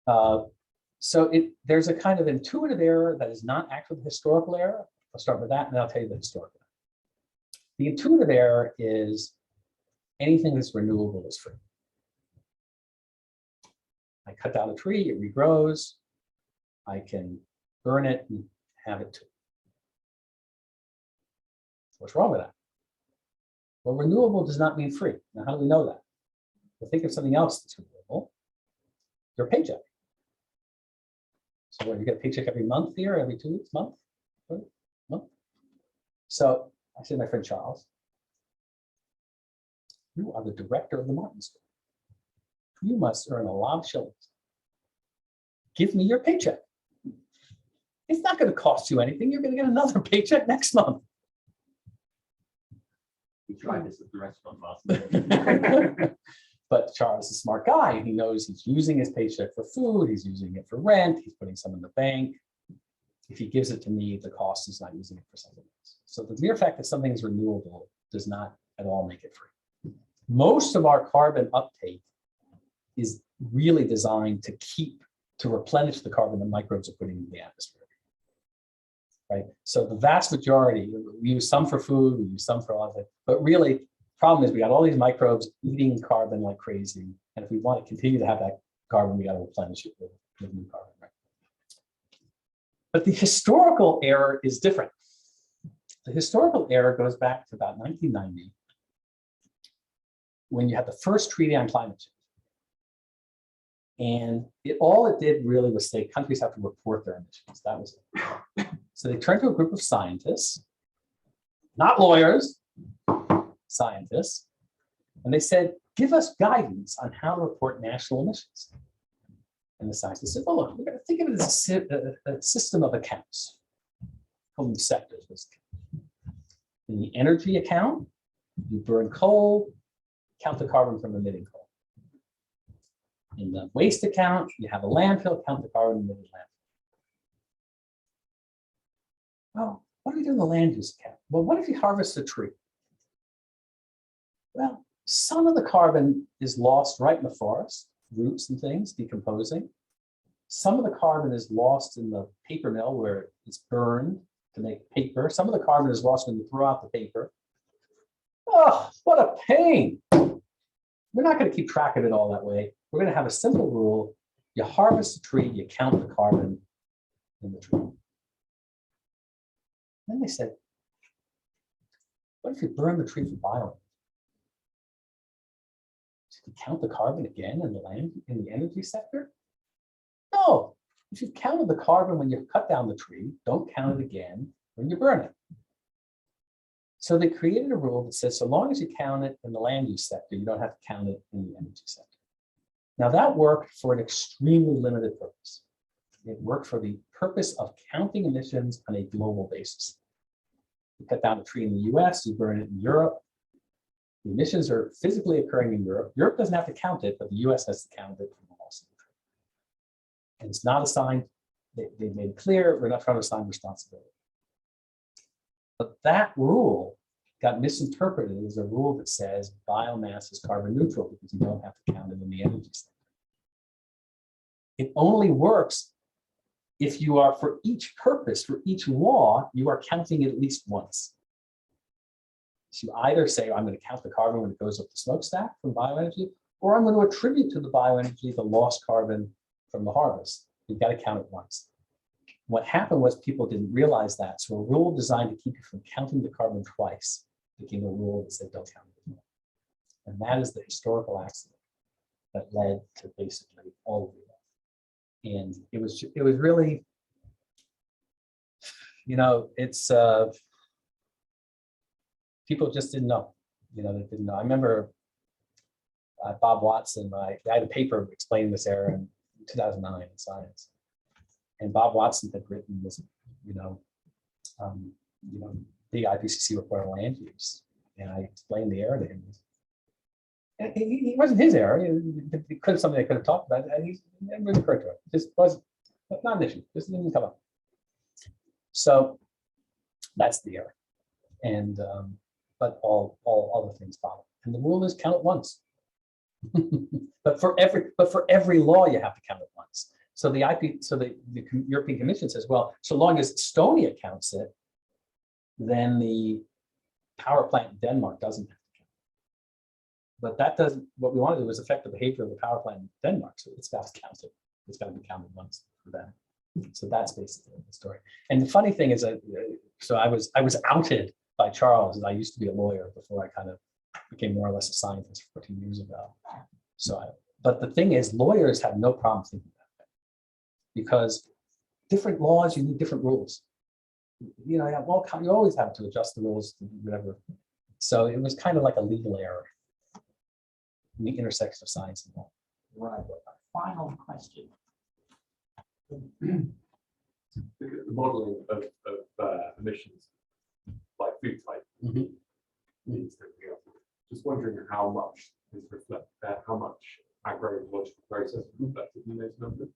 there's a kind of intuitive error that is not actually the historical error. I'll start with that, and then I'll tell you the historical. The intuitive error is anything that's renewable is free. I cut down a tree, it regrows. I can burn it and have it too. What's wrong with that? Well, renewable does not mean free. Now, how do we know that? Well, think of something else that's renewable. Your paycheck. So what, you get a paycheck every month here, every 2 weeks, month? So I said to my friend Charles, you are the director of the Martin School. You must earn a lot of shillings. Give me your paycheck. It's not going to cost you anything. You're going to get another paycheck next month. We tried this at the restaurant last night. But Charles is a smart guy, and he knows he's using his paycheck for food, he's using it for rent, he's putting some in the bank. If he gives it to me, the cost is not using it for something else. So the mere fact that something is renewable does not at all make it free. Most of our carbon uptake is really designed to replenish the carbon that microbes are putting into the atmosphere. Right? So the vast majority, we use some for food, we use some for a lot of it, but really, the problem is we got all these microbes eating carbon like crazy. And if we want to continue to have that carbon, we got to replenish it with new carbon. Right? But the historical error is different. The historical error goes back to about 1990, when you had the first treaty on climate change. And all it did really was say countries have to report their emissions. That was it. So they turned to a group of scientists, not lawyers, scientists, and they said, give us guidance on how to report national emissions. And the scientists said, well, look, we're going to think of it as a system of accounts. Call them sectors. In the energy account, you burn coal, count the carbon from emitting coal. In the waste account, you have a landfill, count the carbon emitted landfill. Well, what do we do in the land use account? Well, what if you harvest a tree? Well, some of the carbon is lost right in the forest, roots and things, decomposing. Some of the carbon is lost in the paper mill where it's burned to make paper. Some of the carbon is lost when you throw out the paper. Oh, what a pain. We're not going to keep track of it all that way. We're going to have a simple rule. You harvest a tree, you count the carbon in the tree. Then they said, what if you burn the tree for bioenergy? Should you count the carbon again in the land, in the energy sector? No. If you've counted the carbon when you cut down the tree, don't count it again when you burn it. So they created a rule that says, so long as you count it in the land use sector, you don't have to count it in the energy sector. Now that worked for an extremely limited purpose. It worked for the purpose of counting emissions on a global basis. You cut down a tree in the US, you burn it in Europe. The emissions are physically occurring in Europe. Europe doesn't have to count it, but the US has to count it from the loss of the tree. And it's not assigned, they made it clear, we're not trying to assign responsibility. But that rule got misinterpreted as a rule that says biomass is carbon neutral because you don't have to count it in the energy sector. It only works if you are, for each purpose, for each law, you are counting it at least once. So you either say, I'm going to count the carbon when it goes up the smokestack from bioenergy, or I'm going to attribute to the bioenergy the lost carbon from the harvest. You've got to count it once. What happened was people didn't realize that. So a rule designed to keep you from counting the carbon twice became a rule that said don't count it anymore. And that is the historical accident that led to basically all of it. And it was really, you know, it's people just didn't know. You know, they didn't know. I remember Bob Watson. I had a paper explaining this era in 2009 in Science. And Bob Watson had written this, the IPCC report on land use, and I explained the error to him. And it wasn't his error. It could have something I could have talked about, and he never occurred to him. This was not an issue. This didn't come up. So that's the error, and but all other things follow. And the rule is count it once. but for every law, you have to count it once. So the European Commission says, well, so long as Estonia counts it, then the power plant in Denmark doesn't have to count it. But that doesn't, what we want to do is affect the behavior of the power plant in Denmark. So it's got to count it. It's got to be counted once for that. So that's basically the story. And the funny thing is that, so I was outed by Charles, and I used to be a lawyer before I kind of became more or less a scientist 14 years ago. So, but the thing is, lawyers have no problem thinking about that, because different laws, you need different rules. You know, you always have to adjust the rules to whatever. So it was kind of like a legal error in the intersection of science and law. Right. Final question. The modeling of emissions by food type means everything else. Just wondering how much is how much agroecological process is reflected in those numbers.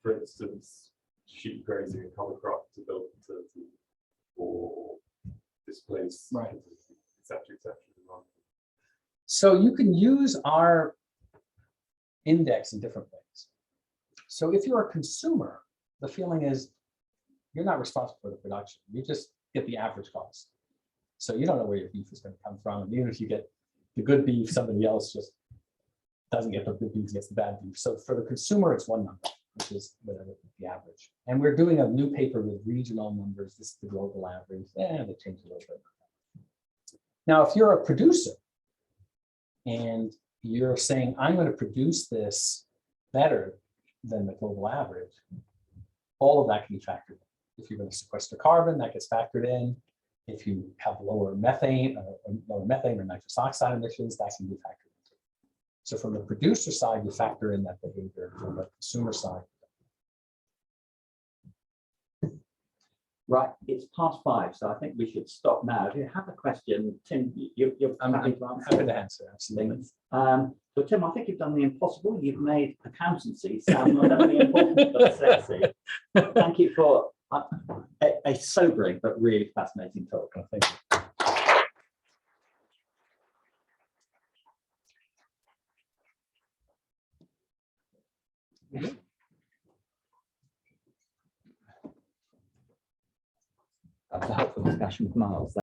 For instance, sheep grazing and cover crop to build fertility or displace, right, etc., etc. So you can use our index in different ways. So if you're a consumer, the feeling is you're not responsible for the production. You just get the average cost. So you don't know where your beef is going to come from. And even if you get the good beef, somebody else just doesn't get the good beef, gets the bad beef. So for the consumer, it's one number, which is whatever the average. And we're doing a new paper with regional numbers. This is the global average. And they change a little bit. Now, if you're a producer and you're saying, I'm going to produce this better than the global average, all of that can be factored in. If you're going to sequester carbon, that gets factored in. If you have lower methane or nitrous oxide emissions, that can be factored in. So from the producer side, you factor in that behavior. From the consumer side. Right, it's past 5, so I think we should stop now. If you have a question, Tim, you're I'm happy to answer. happy to answer, absolutely. So Tim, I think you've done the impossible. You've made accountancy sound not only important but sexy. Thank you for a sobering but really fascinating talk. Thank you. That was a helpful discussion with Miles.